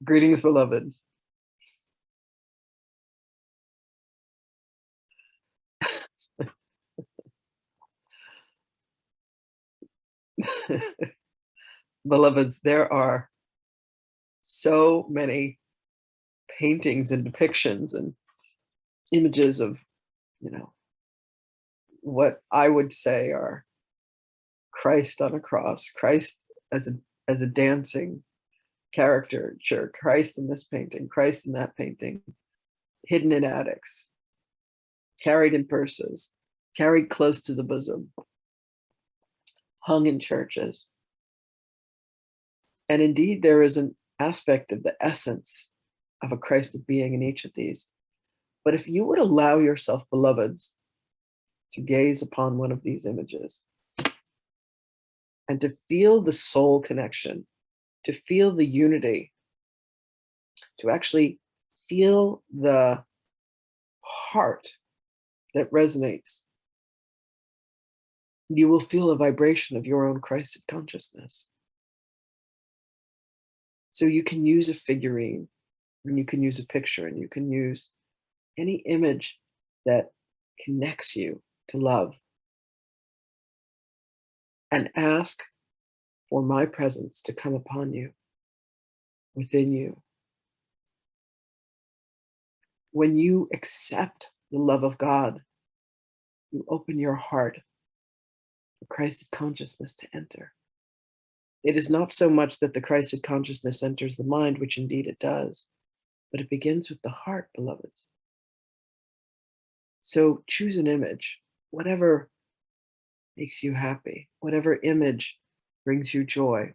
Greetings, beloved. Beloveds, there are so many paintings and depictions and images of, you know, what I would say are Christ on a cross, Christ as a dancing caricature, Christ in this painting, Christ in that painting, hidden in attics, carried in purses, carried close to the bosom, hung in churches. And indeed, there is an aspect of the essence of a Christed being in each of these. But if you would allow yourself, beloveds, to gaze upon one of these images and to feel the soul connection, to feel the unity, to actually feel the heart that resonates, you will feel a vibration of your own Christed consciousness. So you can use a figurine, and you can use a picture, and you can use any image that connects you to love, and ask for my presence to come upon you, within you. When you accept the love of God, you open your heart for Christed consciousness to enter. It is not so much that the Christed consciousness enters the mind, which indeed it does, but it begins with the heart, beloveds. So choose an image, whatever makes you happy, whatever image brings you joy,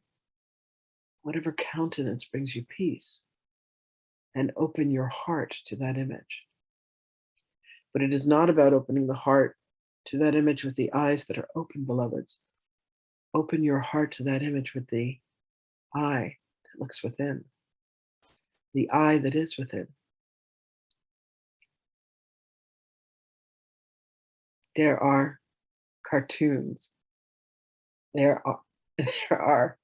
whatever countenance brings you peace, and open your heart to that image. But it is not about opening the heart to that image with the eyes that are open, beloveds. Open your heart to that image with the eye that looks within, the eye that is within. There are cartoons. There are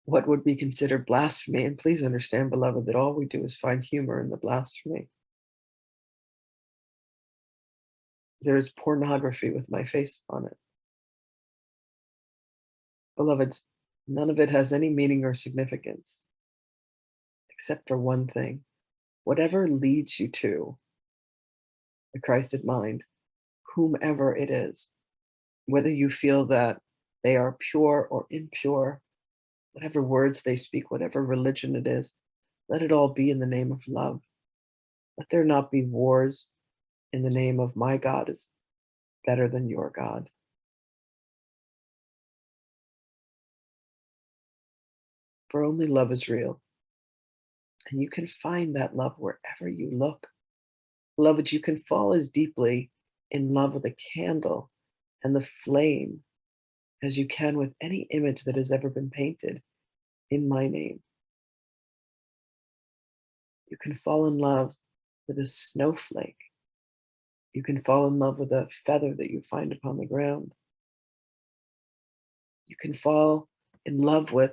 what would be considered blasphemy. And please understand, beloved, that all we do is find humor in the blasphemy. There is pornography with my face on it. Beloveds, none of it has any meaning or significance, except for one thing. Whatever leads you to the Christed mind, whomever it is, whether you feel that they are pure or impure, whatever words they speak, whatever religion it is, let it all be in the name of love. Let there not be wars in the name of my God is better than your God. For only love is real. And you can find that love wherever you look. Beloved, you can fall as deeply in love with a candle and the flame as you can with any image that has ever been painted in my name. You can fall in love with a snowflake. You can fall in love with a feather that you find upon the ground. You can fall in love with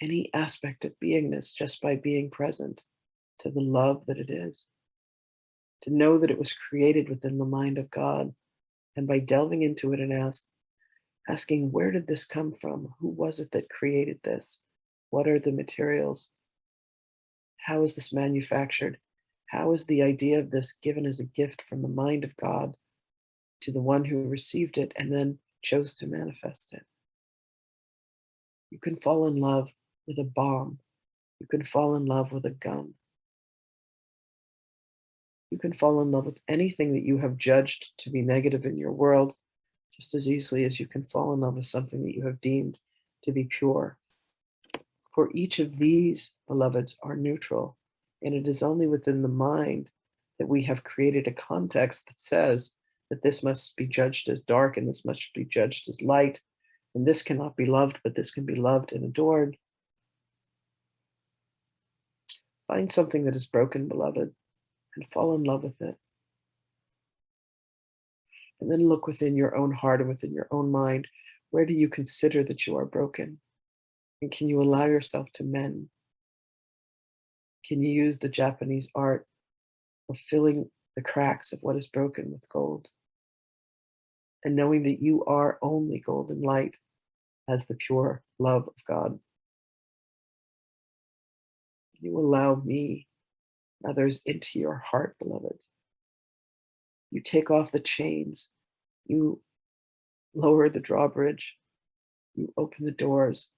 any aspect of beingness just by being present to the love that it is. To know that it was created within the mind of God, and by delving into it and asking, where did this come from? Who was it that created this? What are the materials? How is this manufactured? How is the idea of this given as a gift from the mind of God to the one who received it and then chose to manifest it? You can fall in love with a bomb. You can fall in love with a gun. You can fall in love with anything that you have judged to be negative in your world, just as easily as you can fall in love with something that you have deemed to be pure. For each of these, beloveds, are neutral, and it is only within the mind that we have created a context that says that this must be judged as dark and this must be judged as light, and this cannot be loved, but this can be loved and adored. Find something that is broken, beloved, and fall in love with it. And then look within your own heart and within your own mind. Where do you consider that you are broken? And can you allow yourself to mend? Can you use the Japanese art of filling the cracks of what is broken with gold? And knowing that you are only golden light as the pure love of God. You allow me, others, into your heart, beloveds. You take off the chains. You lower the drawbridge. You open the doors.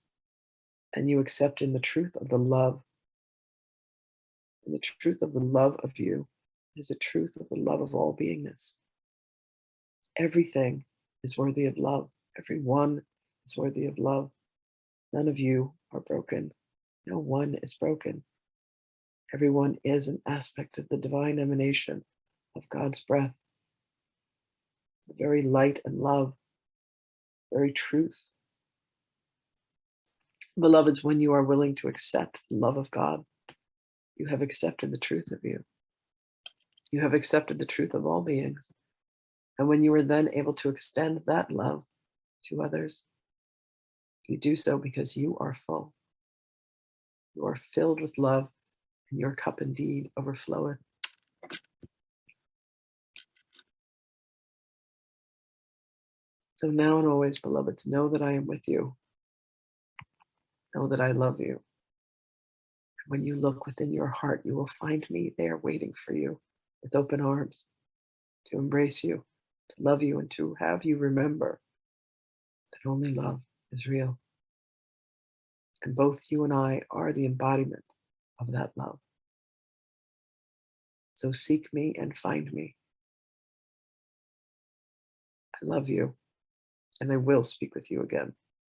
And you accept in the truth of the love. And the truth of the love of you is the truth of the love of all beingness. Everything is worthy of love. Everyone is worthy of love. None of you are broken. No one is broken. Everyone is an aspect of the divine emanation of God's breath, the very light and love, very truth. Beloveds, when you are willing to accept the love of God, you have accepted the truth of you. You have accepted the truth of all beings. And when you are then able to extend that love to others, you do so because you are full. You are filled with love, and your cup indeed overfloweth. So now and always, beloveds, know that I am with you. Know that I love you. And when you look within your heart, you will find me there waiting for you with open arms to embrace you, to love you, and to have you remember that only love is real. And both you and I are the embodiment of that love. So seek me and find me. I love you, and I will speak with you again.